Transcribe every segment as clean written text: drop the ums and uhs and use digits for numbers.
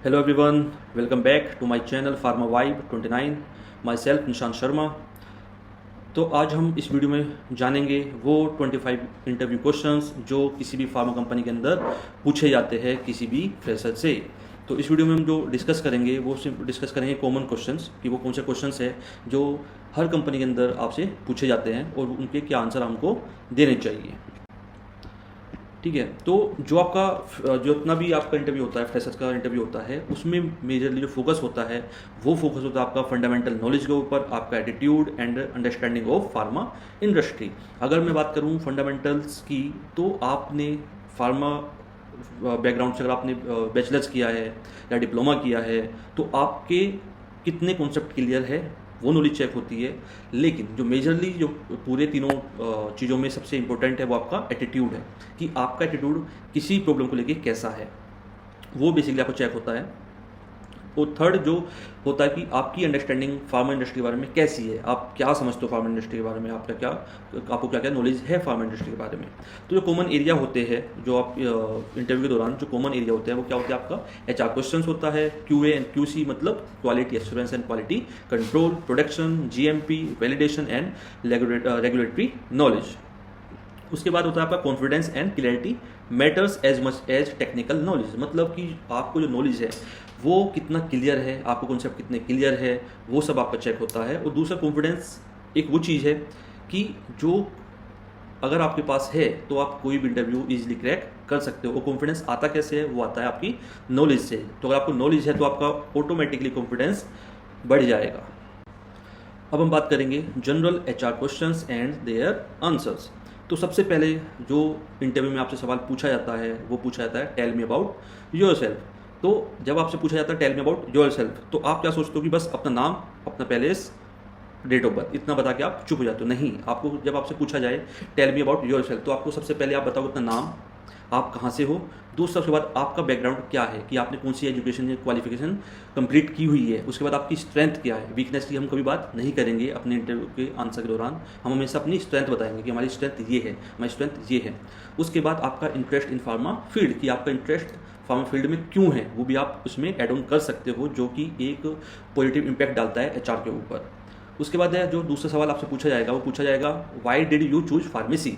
Hello everyone, welcome back to my channel Pharma Vibe 29. Myself Nishant Sharma. तो आज हम इस वीडियो में जानेंगे वो 25 इंटरव्यू क्वेश्चंस जो किसी भी फार्मा कंपनी के अंदर पूछे जाते हैं किसी भी फ्रेशर से. तो इस वीडियो में हम जो डिस्कस करेंगे वो सिर्फ डिस्कस करेंगे कॉमन क्वेश्चंस कि वो कौन से क्वेश्चंस है जो हर कंपनी के अंदर आपसे पूछे जाते हैं और उनके क्या आंसर हमको देने चाहिए. ठीक है. तो जो आपका जितना भी आपका इंटरव्यू होता है, फ्रेशर्स का इंटरव्यू होता है, उसमें मेजरली जो फोकस होता है वो फोकस होता है आपका फंडामेंटल नॉलेज के ऊपर, आपका attitude and understanding of pharma industry. अगर मैं बात करूं फंडामेंटल्स की, तो आपने फार्मा बैकग्राउंड से अगर आपने बैचलर्स किया है या डिप्लोमा किया है तो आपके कितने कॉन्सेप्ट क्लियर है वो नॉलेज चेक होती है. लेकिन जो मेजरली जो पूरे तीनों चीज़ों में सबसे इंपॉर्टेंट है वो आपका एटीट्यूड है कि आपका एटीट्यूड किसी प्रॉब्लम को लेके कैसा है, वो बेसिकली आपको चेक होता है. और थर्ड जो होता है कि आपकी अंडरस्टैंडिंग फार्मा इंडस्ट्री के बारे में कैसी है, आप क्या समझते हो फार्मा इंडस्ट्री के बारे में, आपको क्या क्या नॉलेज है फार्मा इंडस्ट्री के बारे में. तो जो कॉमन एरिया होते हैं जो आप इंटरव्यू के दौरान जो कॉमन एरिया होते हैं वो क्या होते हैं, आपका एचआर क्वेश्चंस होता है, क्यूए एंड क्यूसी मतलब quality assurance and quality control, production, GMP, validation and regulatory knowledge. उसके बाद होता है आपका confidence and clarity matters as much as technical knowledge. मतलब कि आपको जो नॉलेज है वो कितना क्लियर है, आपको कॉन्सेप्ट कितने क्लियर है, वो सब आपका चेक होता है. और दूसरा कॉन्फिडेंस एक वो चीज़ है कि जो अगर आपके पास है तो आप कोई भी इंटरव्यू इजीली क्रैक कर सकते हो. और कॉन्फिडेंस आता कैसे है, वो आता है आपकी नॉलेज से. तो अगर आपको नॉलेज है तो आपका ऑटोमेटिकली कॉन्फिडेंस बढ़ जाएगा. अब हम बात करेंगे general HR questions and their answers. तो सबसे पहले जो इंटरव्यू में आपसे सवाल पूछा जाता है वो पूछा जाता है टेल मी अबाउट योरसेल्फ. तो जब आपसे पूछा जाता है टेल मी अबाउट योरसेल्फ तो आप क्या सोचते हो कि बस अपना नाम, अपना पैलेस, डेट ऑफ बर्थ इतना बता के आप चुप हो जाते हो. नहीं, आपको जब आपसे पूछा जाए टेल मी अबाउट योरसेल्फ तो आपको सबसे पहले आप बताओ अपना नाम, आप कहाँ से हो. दूसरा उसके बाद आपका बैकग्राउंड क्या है कि आपने कौन सी एजुकेशन या क्वालिफिकेशन कंप्लीट की हुई है. उसके बाद आपकी स्ट्रेंथ क्या है. वीकनेस की हम कभी बात नहीं करेंगे अपने इंटरव्यू के आंसर के दौरान. हम हमेशा अपनी स्ट्रेंथ बताएंगे कि हमारी स्ट्रेंथ ये है, हमारी स्ट्रेंथ ये है. उसके बाद आपका इंटरेस्ट इन फार्मा फील्ड कि आपका इंटरेस्ट फार्मा फील्ड में क्यों है, वो भी आप उसमें एड ऑन कर सकते हो जो कि एक पॉजिटिव इम्पैक्ट डालता है एचआर के ऊपर. उसके बाद है जो दूसरा सवाल आपसे पूछा जाएगा वो पूछा जाएगा why did you choose pharmacy.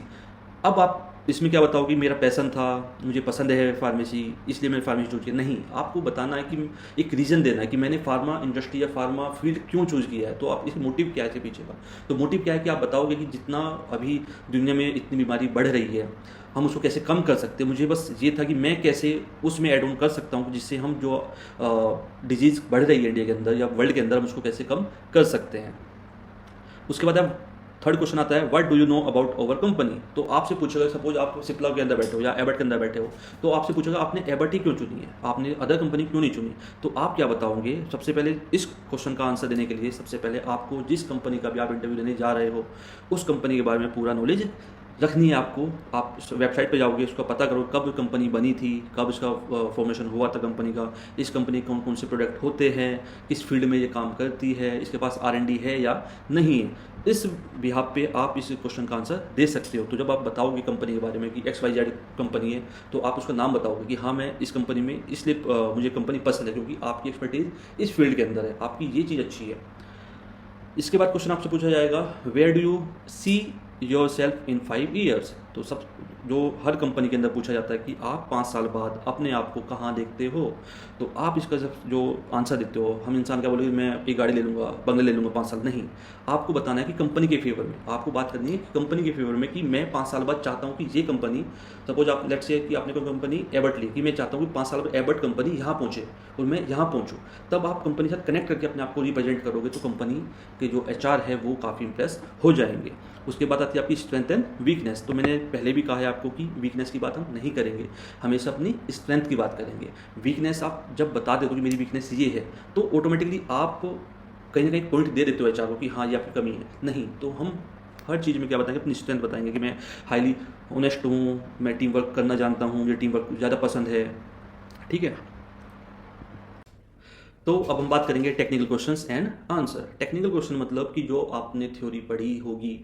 अब आप इसमें क्या बताओ कि मेरा पैशन था, मुझे पसंद है फार्मेसी इसलिए मैंने फार्मेसी चूज किया. नहीं, आपको बताना है कि एक रीज़न देना है कि मैंने फार्मा इंडस्ट्री या फार्मा फील्ड क्यों चूज़ किया है. तो आप इस मोटिव क्या है इसके पीछे का. तो मोटिव क्या है कि आप बताओगे कि जितना अभी दुनिया में इतनी बीमारी बढ़ रही है हम उसको कैसे कम कर सकते हैं. मुझे बस ये था कि मैं कैसे उसमें एड ऑन कर सकता हूँ जिससे हम जो डिजीज़ बढ़ रही है इंडिया के अंदर या वर्ल्ड के अंदर हम उसको कैसे कम कर सकते हैं. उसके बाद अब थर्ड क्वेश्चन आता है what do you know about our company. तो आपसे पूछेगा, सपोज आप सिप्ला के अंदर बैठे हो या एबट के अंदर बैठे हो तो आपसे पूछेगा आपने एबट ही क्यों चुनी है, आपने अदर कंपनी क्यों नहीं चुनी. तो आप क्या बताओगे. सबसे पहले इस क्वेश्चन का आंसर देने के लिए सबसे पहले आपको जिस कंपनी का भी आप इंटरव्यू देने जा रहे हो उस कंपनी के बारे में पूरा नॉलेज रखनी है आपको. आप वेबसाइट पे जाओगे, उसका पता करो कब कंपनी बनी थी, कब इसका फॉर्मेशन हुआ था कंपनी का, इस कंपनी के कौन कौन से प्रोडक्ट होते हैं, किस फील्ड में ये काम करती है, इसके पास R&D है या नहीं है. इस बिहाफ पे आप इस क्वेश्चन का आंसर दे सकते हो. तो जब आप बताओगे कंपनी के बारे में कि XYZ कंपनी है तो आप उसका नाम बताओगे कि हाँ मैं इस कंपनी में इसलिए मुझे कंपनी पसंद है क्योंकि आपकी एक्सपर्टीज इस फील्ड के अंदर है, आपकी ये चीज़ अच्छी है. इसके बाद क्वेश्चन आपसे पूछा जाएगा where do you see your self in 5 years. तो सब जो हर कंपनी के अंदर पूछा जाता है कि आप 5 साल बाद अपने आप को कहाँ देखते हो. तो आप इसका जो आंसर देते हो, हम इंसान क्या बोलेंगे मैं एक गाड़ी ले लूँगा, बंगले ले लूँगा 5 साल. नहीं, आपको बताना है कि कंपनी के फेवर में, आपको बात करनी है कि कंपनी के फेवर में कि मैं 5 साल बाद चाहता हूँ कि ये कंपनी, सपोज आप लेट्स से कि आपने कोई कंपनी एबट ली कि मैं चाहता हूँ कि 5 साल बाद एबट कंपनी यहाँ पहुँचे और मैं यहाँ पहुँचूँ. तब आप कंपनी के साथ कनेक्ट करके अपने आप को रिप्रेजेंट करोगे तो कंपनी के जो HR है वो काफ़ी इंप्रेस हो जाएंगे. उसके बाद आती है आपकी स्ट्रेंथ एंड वीकनेस. तो मैंने पहले भी कहा है आपको कि वीकनेस की बात हम नहीं करेंगे, हमेशा अपनी स्ट्रेंथ की बात करेंगे. वीकनेस आप जब बता देते हो कि मेरी वीकनेस ये है तो ऑटोमेटिकली आप कहीं ना कहीं पॉइंट दे देते हो HR को कि हाँ ये आपकी कमी है. नहीं, तो हम हर चीज़ में क्या बताएंगे, अपनी स्ट्रेंथ बताएंगे कि मैं हाईली ऑनेस्ट हूँ, मैं टीम वर्क करना जानता हूँ, मुझे टीम वर्क ज़्यादा पसंद है. ठीक है. तो अब हम बात करेंगे technical questions and answer. Technical question मतलब कि जो आपने थ्योरी पढ़ी होगी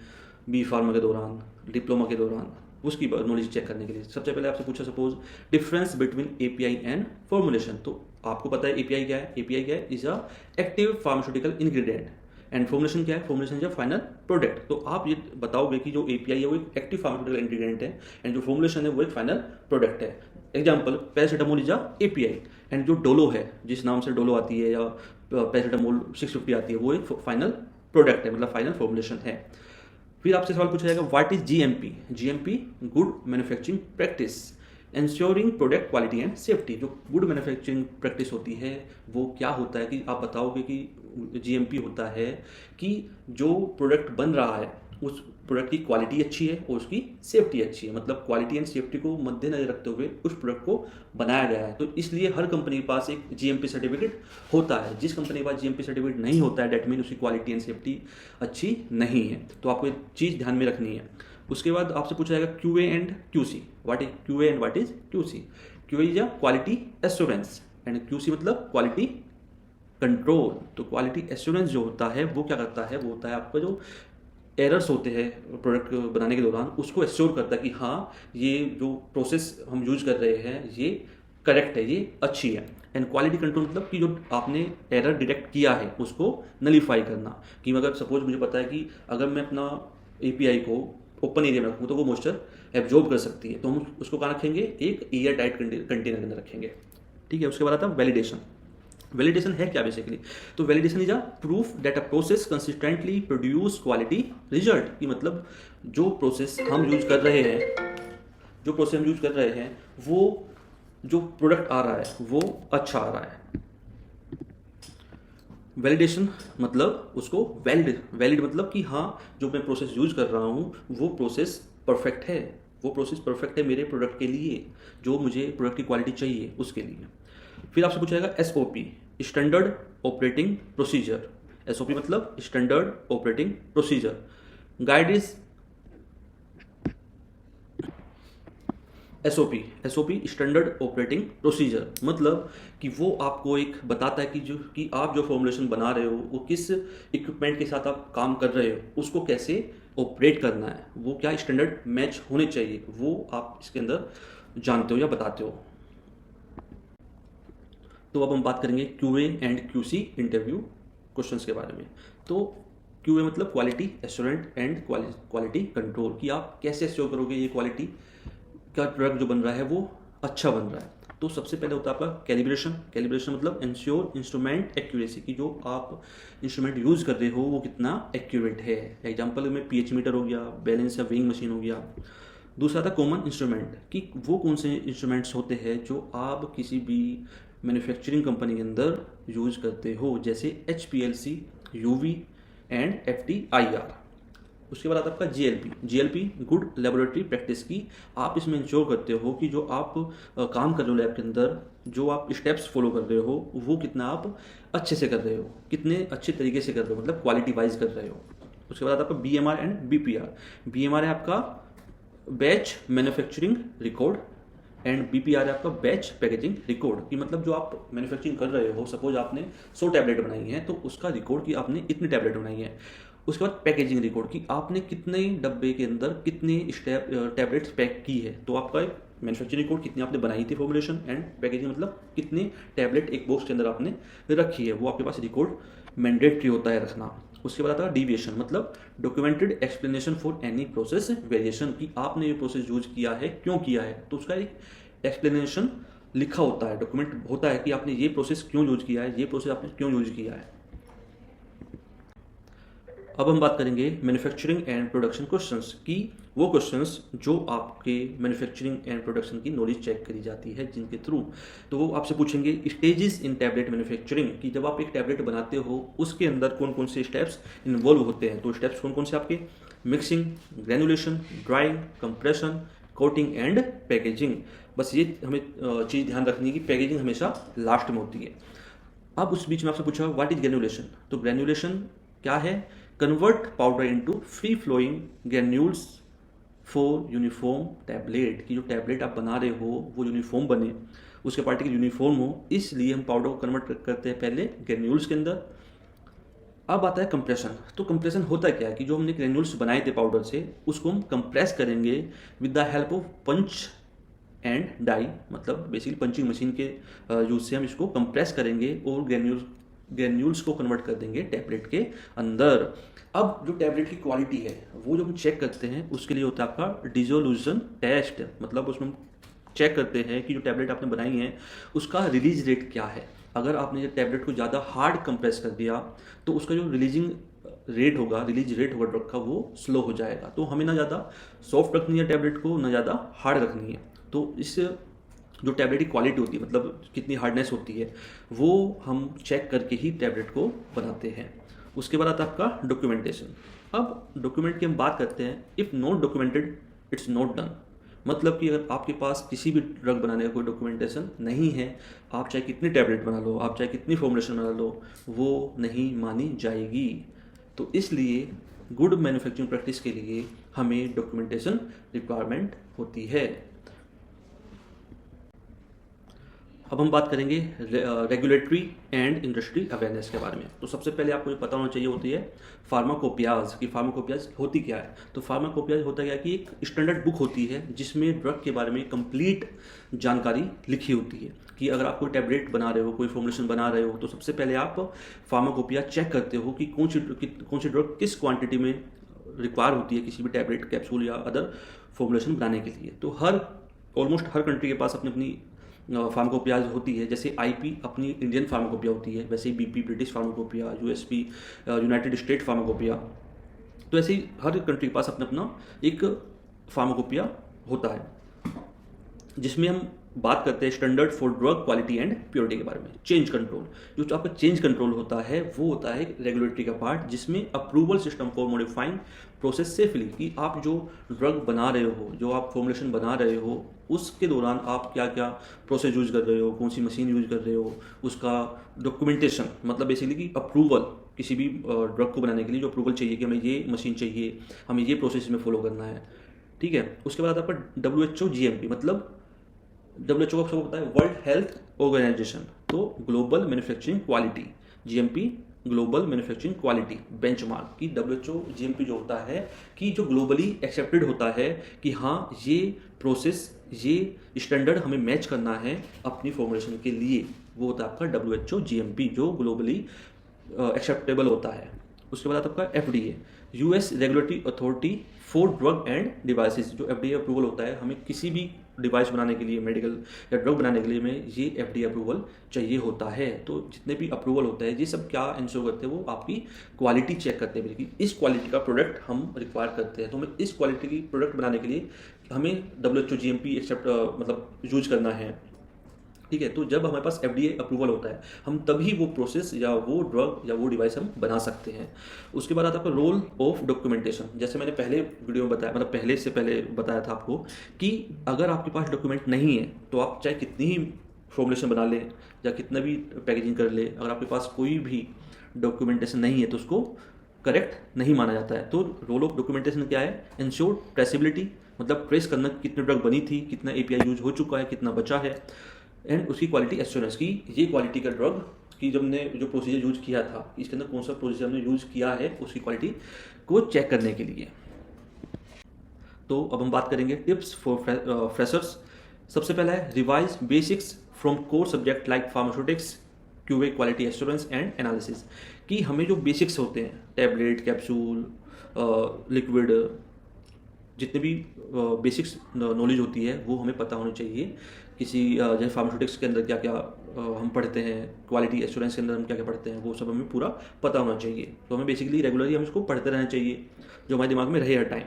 बी फार्मा के दौरान, डिप्लोमा के दौरान, उसकी नॉलेज चेक करने के लिए सबसे पहले आपसे पूछा suppose difference between API and formulation. तो आपको पता है एपीआई क्या है, एपीआई क्या है, is a active pharmaceutical ingredient and formulation क्या है, formulation is a final product. तो आप ये बताओगे कि जो एपीआई है वो एक एक्टिव फार्मास्यूटिकल इंग्रेडिएंट है एंड जो फॉर्मुलेशन है वो एक फाइनल प्रोडक्ट है। Example paracetamol is a API and जो डोलो है, जिस नाम से डोलो आती है या पैरासीटामोल 650 आती है, वो एक फाइनल प्रोडक्ट है, मतलब फाइनल फॉर्मुलेशन है। फिर आपसे सवाल पूछा जाएगा what is GMP. GMP good manufacturing practice ensuring product quality and safety. जो गुड मैन्युफैक्चरिंग प्रैक्टिस होती है वो क्या होता है कि आप बताओगे कि जीएमपी होता है कि जो प्रोडक्ट बन रहा है उस प्रोडक्ट की क्वालिटी अच्छी है और उसकी सेफ्टी अच्छी है, मतलब क्वालिटी एंड सेफ्टी को मद्देनजर रखते हुए उस प्रोडक्ट को बनाया गया है। तो इसलिए हर कंपनी के पास एक जीएमपी सर्टिफिकेट होता है। जिस कंपनी के पास जीएमपी सर्टिफिकेट नहीं होता है, डेट मीन उसकी क्वालिटी एंड सेफ्टी अच्छी नहीं है। तो आपको एक चीज़ ध्यान में रखनी है। उसके बाद आपसे पूछा जाएगा QA and QC. What is QA and what is QC. QA is a quality assurance and QC मतलब क्वालिटी कंट्रोल। तो क्वालिटी एश्योरेंस जो होता है वो क्या करता है, वो होता है आपका जो एरर्स होते हैं प्रोडक्ट बनाने के दौरान उसको एश्योर करता है कि हाँ ये जो प्रोसेस हम यूज कर रहे हैं ये करेक्ट है, ये अच्छी है। एंड क्वालिटी कंट्रोल मतलब कि जो आपने एरर डिटेक्ट किया है उसको नलीफाई करना। कि अगर सपोज मुझे पता है कि अगर मैं अपना एपीआई को ओपन एरिया में रखूँ तो वो मॉइस्चर एब्जॉर्ब कर सकती है, तो हम उसको कहाँ रखेंगे, एक एयर टाइट कंटेनर के अंदर रखेंगे। ठीक है। उसके बाद आता है वैलिडेशन। वैलिडेशन है क्या बेसिकली, तो validation is a proof that a process consistently produce quality result. कि मतलब जो प्रोसेस हम यूज कर रहे हैं वो जो प्रोडक्ट आ रहा है वो अच्छा आ रहा है। वैलिडेशन मतलब उसको वैलिड मतलब कि हाँ जो मैं प्रोसेस यूज कर रहा हूँ वो प्रोसेस परफेक्ट है, वो प्रोसेस परफेक्ट है मेरे प्रोडक्ट के लिए, जो मुझे प्रोडक्ट की क्वालिटी चाहिए उसके लिए। फिर आपसे पूछा जाएगा SOP standard operating procedure. SOP मतलब standard operating procedure. Guide is SOP standard operating procedure मतलब कि वो आपको एक बताता है कि आप जो फॉर्मुलेशन बना रहे हो वो किस इक्विपमेंट के साथ आप काम कर रहे हो उसको कैसे ऑपरेट करना है, वो क्या स्टैंडर्ड मैच होने चाहिए, वो आप इसके अंदर जानते हो या बताते हो। तो अब हम बात करेंगे QA and QC interview questions के बारे में। तो क्यूए मतलब क्वालिटी एश्योरेंट एंड क्वालिटी कंट्रोल। कि आप कैसे एश्योर करोगे ये क्वालिटी का प्रोडक्ट जो बन रहा है वो अच्छा बन रहा है। तो सबसे पहले होता है आपका कैलिब्रेशन मतलब इंश्योर इंस्ट्रूमेंट एक्यूरेसी। की जो आप इंस्ट्रूमेंट यूज़ कर रहे हो वो कितना एक्यूरेट है। एग्जाम्पल में पीएच मीटर हो गया, बैलेंस या वेइंग मशीन हो गया। दूसरा था कॉमन इंस्ट्रूमेंट कि वो कौन से इंस्ट्रूमेंट्स होते हैं जो आप किसी भी मैन्युफैक्चरिंग कंपनी के अंदर यूज करते हो, जैसे HPLC, UV एंड FTIR। उसके बाद आता है आपका GLP गुड लेबोरेटरी प्रैक्टिस। की आप इसमें इंश्योर करते हो कि जो आप काम कर रहे हो लैब के अंदर, जो आप स्टेप्स फॉलो कर रहे हो वो कितना आप अच्छे से कर रहे हो, कितने अच्छे तरीके से कर रहे हो, मतलब क्वालिटी वाइज कर रहे हो। उसके बाद आता है आपका BMR एंड BPR। BMR है आपका batch manufacturing record and BPR है आपका बैच पैकेजिंग रिकॉर्ड। कि मतलब जो आप मैन्युफैक्चरिंग कर रहे हो, सपोज आपने 100 टैबलेट बनाई हैं तो उसका रिकॉर्ड कि आपने इतनी टैबलेट बनाई है। उसके बाद पैकेजिंग रिकॉर्ड कि आपने कितने डब्बे के अंदर कितने टैबलेट्स पैक की है। तो आपका एक मैन्युफैक्चरिंग रिकॉर्ड कितनी आपने बनाई थी फॉर्मुलेशन, एंड पैकेजिंग मतलब कितने टैबलेट एक बॉक्स के अंदर आपने रखी है, वो आपके पास रिकॉर्ड मैंडेटरी होता है रखना। उसके बाद आता है डिविएशन मतलब documented explanation for any process variation. कि आपने ये प्रोसेस यूज किया है, क्यों किया है, तो उसका एक एक्सप्लेनेशन लिखा होता है, डॉक्यूमेंट होता है कि आपने ये प्रोसेस क्यों यूज किया है, ये प्रोसेस आपने क्यों यूज किया है। अब हम बात करेंगे मैन्युफैक्चरिंग एंड प्रोडक्शन क्वेश्चंस की, वो क्वेश्चंस जो आपके मैन्युफैक्चरिंग एंड प्रोडक्शन की नॉलेज चेक करी जाती है जिनके थ्रू। तो वो आपसे पूछेंगे स्टेजेस इन टैबलेट मैन्युफैक्चरिंग। कि जब आप एक टैबलेट बनाते हो उसके अंदर कौन कौन से स्टेप्स इन्वॉल्व होते हैं। तो स्टेप्स कौन कौन से आपके mixing, granulation, drawing, compression, coating and packaging. बस ये हमें चीज़ ध्यान रखनी है कि पैकेजिंग हमेशा लास्ट में होती है। अब उस बीच में आपसे पूछा व्हाट इज ग्रेनुलेशन। तो ग्रेनुलेशन क्या है, convert powder into free flowing granules for uniform tablet. की जो टैबलेट आप बना रहे हो वो यूनिफॉर्म बने, उसके पार्टिकल यूनिफॉर्म हो, इसलिए हम पाउडर को कन्वर्ट करते हैं पहले ग्रेन्यूल्स के अंदर। अब आता है कंप्रेशन। तो कंप्रेशन होता क्या है कि जो हमने ग्रेन्यूल्स बनाए थे पाउडर से, उसको हम कंप्रेस करेंगे with the help of punch and die, मतलब बेसिकली पंचिंग मशीन के यूज से हम इसको कंप्रेस करेंगे और ग्रेन्यूल्स को कन्वर्ट कर देंगे टैबलेट के अंदर। अब जो टैबलेट की क्वालिटी है वो जो हम चेक करते हैं उसके लिए होता है आपका डिसोल्यूशन टेस्ट, मतलब उसमें हम चेक करते हैं कि जो टैबलेट आपने बनाई है उसका रिलीज रेट क्या है। अगर आपने ये टैबलेट को ज़्यादा हार्ड कंप्रेस कर दिया तो उसका जो रिलीज रेट होगा ड्रग का वो स्लो हो जाएगा। तो हमें ना ज़्यादा सॉफ्ट रखनी है टैबलेट को, ना ज़्यादा हार्ड रखनी है। तो इस जो टैबलेट की क्वालिटी होती है, मतलब कितनी हार्डनेस होती है, वो हम चेक करके ही टैबलेट को बनाते हैं। उसके बाद आता है आपका डॉक्यूमेंटेशन। अब डॉक्यूमेंट की हम बात करते हैं, if not documented it's not done. मतलब कि अगर आपके पास किसी भी ड्रग बनाने का कोई डॉक्यूमेंटेशन नहीं है, आप चाहे कितनी टैबलेट बना लो, आप चाहे कितनी फॉर्मुलेशन बना लो, वो नहीं मानी जाएगी। तो इसलिए गुड मैन्युफैक्चरिंग प्रैक्टिस के लिए हमें डॉक्यूमेंटेशन रिक्वायरमेंट होती है। अब हम बात करेंगे रेगुलेटरी एंड इंडस्ट्री अवेयरनेस के बारे में। तो सबसे पहले आपको ये पता होना चाहिए होती है फार्माकोपियाज की फार्माकोपियाज होती क्या है। तो फार्माकोपियाज होता क्या है कि एक स्टैंडर्ड बुक होती है जिसमें ड्रग के बारे में कंप्लीट जानकारी लिखी होती है। कि अगर आप कोई टैबलेट बना रहे हो, कोई फॉर्मुलेशन बना रहे हो, तो सबसे पहले आप फार्माकोपिया चेक करते हो कि कौन सी ड्रग किस क्वांटिटी में रिक्वायर होती है किसी भी टैबलेट, कैप्सूल या अदर फॉर्मुलेशन बनाने के लिए। तो ऑलमोस्ट हर कंट्री के पास अपनी अपनी फार्माकोपियाज होती है। जैसे आईपी अपनी इंडियन फार्माकोपिया होती है, वैसे ही BP British pharmacopoeia, USP United State pharmacopoeia. तो ऐसे ही हर कंट्री के पास अपना अपना एक फार्माकोपिया होता है, जिसमें हम बात करते हैं standard for drug quality and purity के बारे में। चेंज कंट्रोल, जो आपका चेंज कंट्रोल होता है वो होता है रेगुलेटरी का पार्ट, जिसमें approval system for modifying process safely, कि आप जो ड्रग बना रहे हो, जो आप फॉर्मुलेशन बना रहे हो, उसके दौरान आप क्या क्या प्रोसेस यूज कर रहे हो, कौन सी मशीन यूज कर रहे हो, उसका डॉक्यूमेंटेशन, मतलब बेसिकली कि अप्रूवल किसी भी ड्रग को बनाने के लिए जो अप्रूवल चाहिए कि हमें ये मशीन चाहिए, हमें ये प्रोसेस में फॉलो करना है। ठीक है। उसके बाद आपका WHO GMP, मतलब WHO का सबको पता है वर्ल्ड हेल्थ ऑर्गेनाइजेशन, तो global manufacturing quality, GMP global manufacturing quality benchmark. की WHO GMP जो होता है कि जो ग्लोबली एक्सेप्टेड होता है कि हाँ ये प्रोसेस, ये स्टैंडर्ड हमें मैच करना है अपनी फॉर्मुलेशन के लिए, वो होता है आपका WHO GMP जो ग्लोबली एक्सेप्टेबल होता है। उसके बाद आपका FDA US regulatory authority for drug end devices, जो FDA अप्रूवल होता है हमें किसी भी डिवाइस बनाने के लिए, मेडिकल या ड्रग बनाने के लिए हमें ये FDA अप्रूवल चाहिए होता है। तो जितने भी अप्रूवल होता है ये सब क्या इंश्योर करते हैं, वो आपकी क्वालिटी चेक करते हैं कि इस क्वालिटी का प्रोडक्ट हम रिक्वायर करते हैं। तो हमें इस क्वालिटी की प्रोडक्ट बनाने के लिए हमें WHO GMP एक्सेप्ट मतलब यूज करना है। ठीक है। तो जब हमारे पास FDA अप्रूवल होता है, हम तभी वो प्रोसेस या वो ड्रग या वो डिवाइस हम बना सकते हैं। उसके बाद आता है आपका रोल ऑफ डॉक्यूमेंटेशन। जैसे मैंने पहले वीडियो में बताया, मतलब पहले बताया था आपको कि अगर आपके पास डॉक्यूमेंट नहीं है तो आप चाहे कितनी ही फॉर्मुलेशन बना लें या कितना भी पैकेजिंग कर ले, अगर आपके पास कोई भी डॉक्यूमेंटेशन नहीं है तो उसको करेक्ट नहीं माना जाता है। तो रोल ऑफ डॉक्यूमेंटेशन क्या है, इंश्योर ट्रेसिबिलिटी, मतलब ट्रेस करना कितनी ड्रग बनी थी, कितना API यूज हो चुका है, कितना बचा है, एंड उसकी क्वालिटी एश्योरेंस की ये क्वालिटी का ड्रग की जब हमने जो प्रोसीजर यूज किया था, इसके अंदर कौन सा प्रोसीजर हमने यूज किया है, उसकी क्वालिटी को चेक करने के लिए। तो अब हम बात करेंगे टिप्स फॉर फ्रेशर्स। सबसे पहला है revise basics from core subject like pharmaceutics, QA quality assurance and analysis. कि हमें जो बेसिक्स होते हैं, टैबलेट, कैप्सूल, लिक्विड, जितने भी बेसिक्स नॉलेज होती है वो हमें पता होनी चाहिए। किसी जैसे फार्मास्यूटिक्स के अंदर क्या क्या हम पढ़ते हैं, क्वालिटी एश्योरेंस के अंदर हम क्या क्या पढ़ते हैं, वो सब हमें पूरा पता होना चाहिए। तो हमें बेसिकली रेगुलरली हम इसको पढ़ते रहना चाहिए, जो हमारे दिमाग में रहे हर टाइम।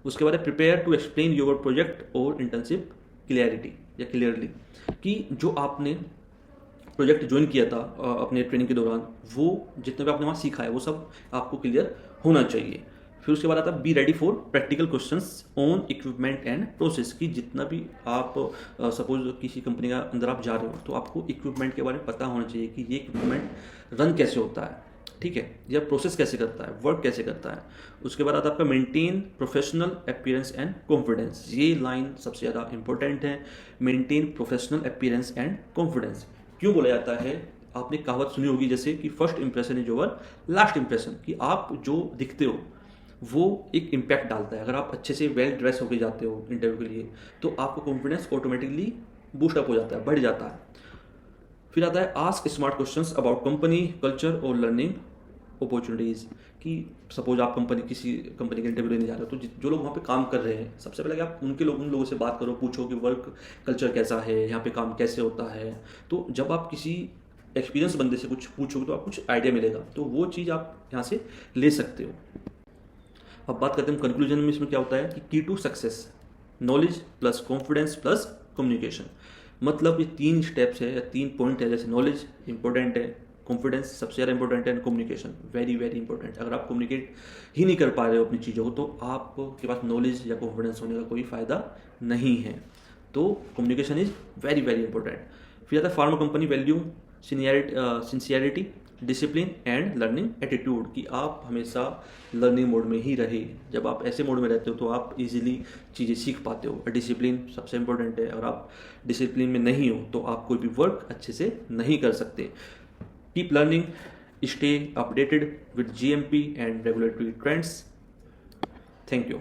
उसके बाद है prepare to explain your project और इंटर्नशिप क्लियरली, कि जो आपने प्रोजेक्ट ज्वाइन किया था अपने ट्रेनिंग के दौरान, वो जितने भी आपने वहाँ सीखा है वो सब आपको क्लियर होना चाहिए। फिर उसके बाद आता है be ready for practical questions on equipment and process. की जितना भी आप सपोज किसी कंपनी का अंदर आप जा रहे हो तो आपको इक्विपमेंट के बारे में पता होना चाहिए कि ये इक्विपमेंट रन कैसे होता है, ठीक है, या प्रोसेस कैसे करता है, वर्क कैसे करता है। उसके बाद आता है आपका maintain professional appearance and confidence. ये लाइन सबसे ज़्यादा इंपॉर्टेंट है, maintain professional appearance and confidence. क्यों बोला जाता है आपने कहावत सुनी होगी जैसे कि first impression is your last impression, कि आप जो दिखते हो वो एक इम्पैक्ट डालता है। अगर आप अच्छे से वेल ड्रेस होके जाते हो इंटरव्यू के लिए तो आपका कॉन्फिडेंस ऑटोमेटिकली बूस्टअप हो जाता है, बढ़ जाता है। फिर आता है ask smart questions about company culture और लर्निंग अपॉर्चुनिटीज़, कि सपोज आप किसी कंपनी के इंटरव्यू लेने जा रहे हो, तो जो लोग वहाँ पे काम कर रहे हैं सबसे पहले आप उन लोगों से बात करो, पूछो कि वर्क कल्चर कैसा है, यहाँ पे काम कैसे होता है। तो जब आप किसी एक्सपीरियंस बंदे से कुछ पूछोगे तो आपको कुछ आइडिया मिलेगा, तो वो चीज़ आप यहाँ से ले सकते हो। अब बात करते हैं कंक्लूजन में, इसमें क्या होता है कि key to success knowledge plus confidence plus communication. मतलब ये 3 स्टेप्स है या 3 पॉइंट है, जैसे नॉलेज इंपॉर्टेंट है, कॉन्फिडेंस सबसे ज़्यादा इंपॉर्टेंट है, and communication very very important. अगर आप कम्युनिकेट ही नहीं कर पा रहे हो अपनी चीज़ों को तो आपके पास नॉलेज या कॉन्फिडेंस होने का कोई फ़ायदा नहीं है। तो communication is very very important. फिर आता है pharma company value sincerity discipline and learning attitude, कि आप हमेशा लर्निंग मोड में ही रहे। जब आप ऐसे मोड में रहते हो तो आप इजीली चीज़ें सीख पाते हो। डिसिप्लिन सबसे इंपॉर्टेंट है, अगर आप डिसिप्लिन में नहीं हो तो आप कोई भी वर्क अच्छे से नहीं कर सकते। Keep learning, stay updated with GMP and regulatory trends. Thank you.